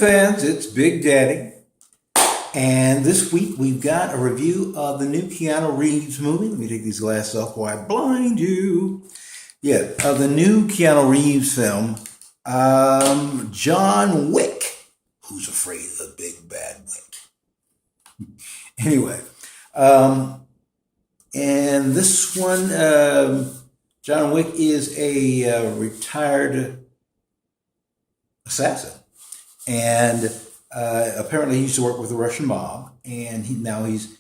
Fans, it's Big Daddy, and this week we've got a review of the new Keanu Reeves movie. Let me take these glasses off before I blind you. Yeah, of the new Keanu Reeves film, John Wick. Who's afraid of the big bad Wick? Anyway, and this one, John Wick is a retired assassin. And apparently he used to work with the Russian mob, and now he's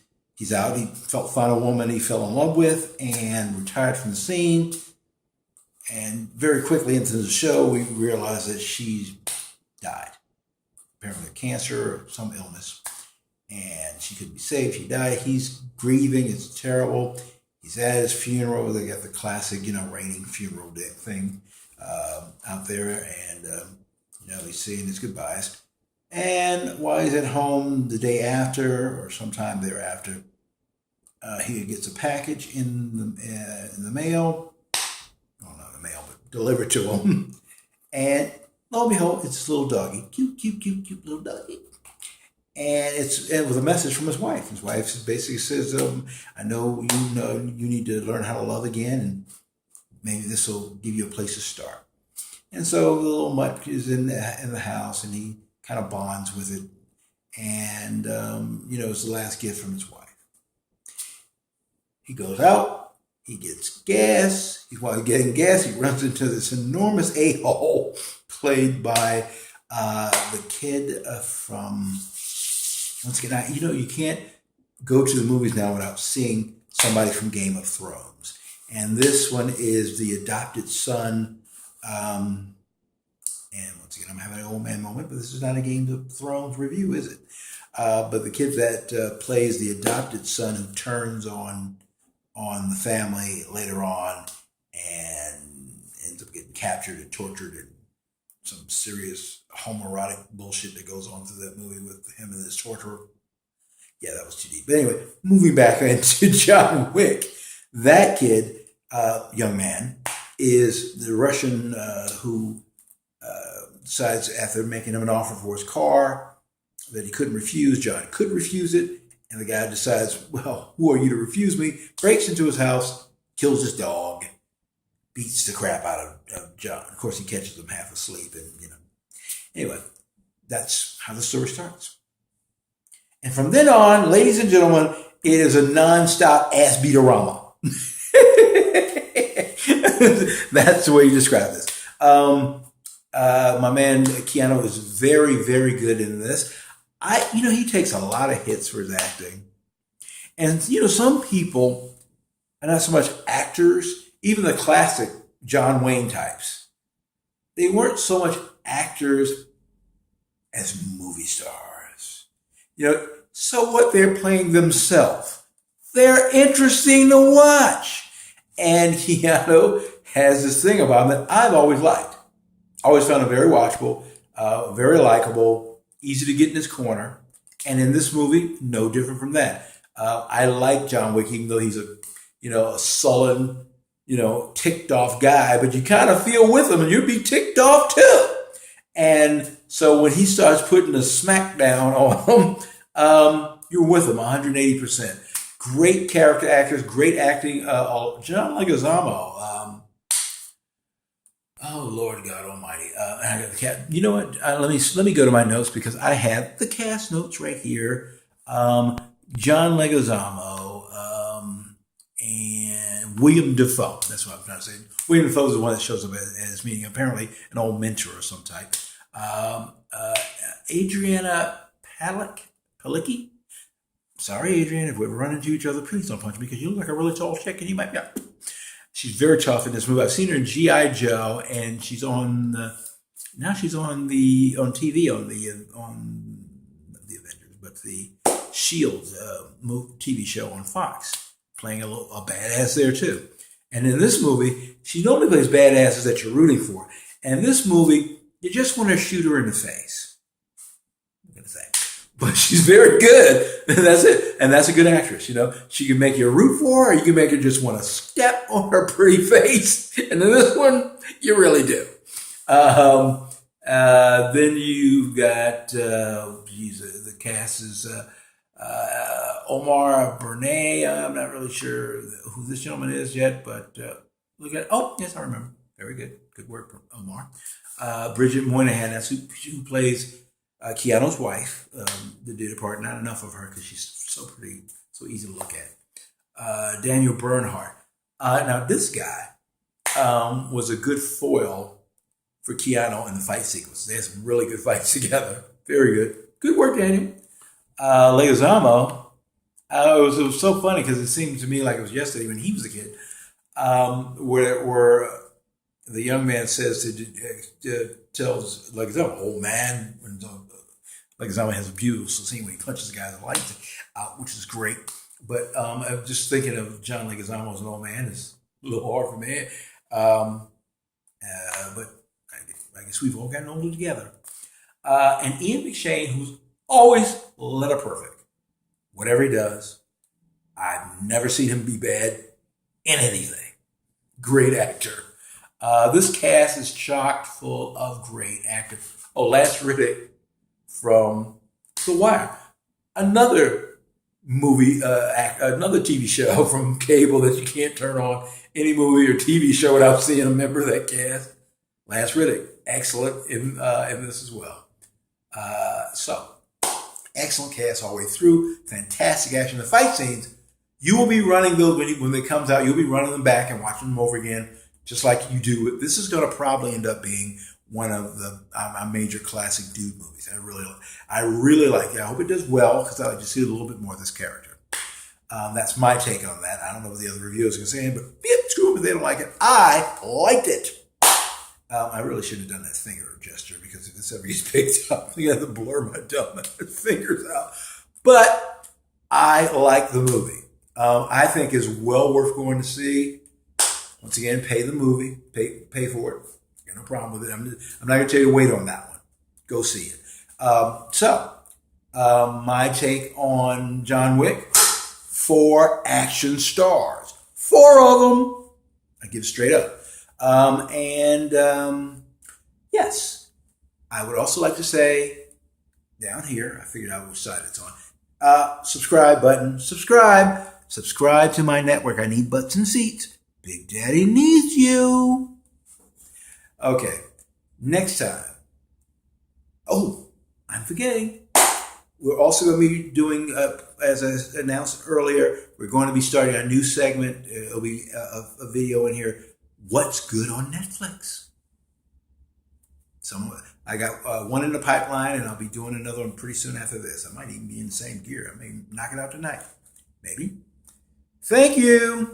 out. He found a woman he fell in love with and retired from the scene. And very quickly into the show, we realized that she died. Apparently of cancer or some illness. And she couldn't be saved. She died. He's grieving. It's terrible. He's at his funeral. They got the classic, raining funeral thing out there. And he's saying his goodbyes. And while he's at home the day after or sometime thereafter, he gets a package in the mail. Well, not in the mail, but delivered to him. And lo and behold, it's this little doggy. Cute little doggy. And it's with a message from his wife. His wife basically says, I know you need to learn how to love again, and maybe this will give you a place to start. And so the little mutt is in the house, and he kind of bonds with it. And, it's the last gift from his wife. He goes out, he gets gas. While he's getting gas, he runs into this enormous a-hole played by the kid from, once again, you can't go to the movies now without seeing somebody from Game of Thrones. And this one is the adopted son. And once again, I'm having an old man moment, but this is not a Game of Thrones review, is it? But the kid that plays the adopted son who turns on the family later on and ends up getting captured and tortured and some serious homoerotic bullshit that goes on through that movie with him and his torturer. Yeah, that was too deep. But anyway, moving back into John Wick, that kid, young man, is the Russian who decides after making him an offer for his car that he couldn't refuse. John could refuse it. And the guy decides, well, who are you to refuse me? Breaks into his house, kills his dog, beats the crap out of John. Of course, he catches him half asleep. And, Anyway, that's how the story starts. And from then on, ladies and gentlemen, it is a nonstop ass-beaterama. That's the way you describe this. My man Keanu is very, very good in this. He takes a lot of hits for his acting. And, some people are not so much actors, even the classic John Wayne types. They weren't so much actors as movie stars. So what? They're playing themselves. They're interesting to watch. And Keanu has this thing about him that I've always liked. Always found him very watchable, very likable, easy to get in his corner. And in this movie, no different from that. I like John Wick, even though he's a sullen, ticked off guy, but you kind of feel with him and you'd be ticked off too. And so when he starts putting a smack down on him, you're with him 180%. Great character actors, great acting. John Leguizamo. Oh, Lord God Almighty! I got the cat. You know what? Let me go to my notes because I have the cast notes right here. John Leguizamo and William Dafoe. That's what I'm trying to say. William Dafoe is the one that shows up as meeting apparently an old mentor of some type. Adriana Palicki. Sorry, Adrian, if we ever run into each other, please don't punch me because you look like a really tall chick and you might be. She's very tough in this movie. I've seen her in G.I. Joe, and she's on TV on the Avengers, but the Shield TV show on Fox, playing a badass there too. And in this movie, she normally plays badasses that you're rooting for. And in this movie, you just want to shoot her in the face. I'm gonna say. But she's very good, and that's it. And that's a good actress, She can make you root for her, or you can make her just want to step on her pretty face. And in this one, you really do. Then you've got, the cast is Omar Bernay. I'm not really sure who this gentleman is yet, but look at, oh, yes, I remember. Very good. Good work, Omar. Bridget Moynihan, that's who plays Keanu's wife. That did a part, not enough of her because she's so pretty, so easy to look at. Daniel Bernhardt. Now, this guy was a good foil for Keanu in the fight sequence. They had some really good fights together. Very good. Good work, Daniel. Leguizamo, it was so funny because it seemed to me like it was yesterday when he was a kid, where the young man says tells Leguizamo, old man, when Leguizamo has a beautiful scene when he punches the guy's lights out, which is great. But I'm just thinking of John Leguizamo as an old man. It's a little hard for me. But I guess we've all gotten older together. And Ian McShane, who's always letter perfect. Whatever he does, I've never seen him be bad in anything. Great actor. This cast is chock full of great actors. Oh, Lance Riddick from The Wire. Another movie, another TV show from cable that you can't turn on any movie or TV show without seeing a member of that cast. Lance Riddick, excellent in this as well. So, excellent cast all the way through. Fantastic action. The fight scenes, you will be running those when it comes out. You'll be running them back and watching them over again, just like you do. This is going to probably end up being one of my major classic dude movies. I really like it. I hope it does well because I like to see a little bit more of this character. That's my take on that. I don't know what the other reviewers are going to say, but screw them if they don't like it. I liked it. I really shouldn't have done that finger gesture because if this ever gets picked up, I'm going to blur my dumb fingers out. But I like the movie. I think it's well worth going to see. Once again, pay the movie, pay for it. No problem with it. I'm not going to tell you to wait on that one. Go see it. My take on John Wick: 4 action stars. 4 of them. I give straight up. Yes, I would also like to say down here, I figured out which side it's on. Subscribe button. Subscribe to my network. I need butts and seats. Big Daddy needs you. Okay, next time. Oh, I'm forgetting. We're also going to be doing, as I announced earlier, we're going to be starting a new segment. It'll be a video in here. What's good on Netflix? I got one in the pipeline, and I'll be doing another one pretty soon after this. I might even be in the same gear. I may knock it out tonight. Maybe. Thank you.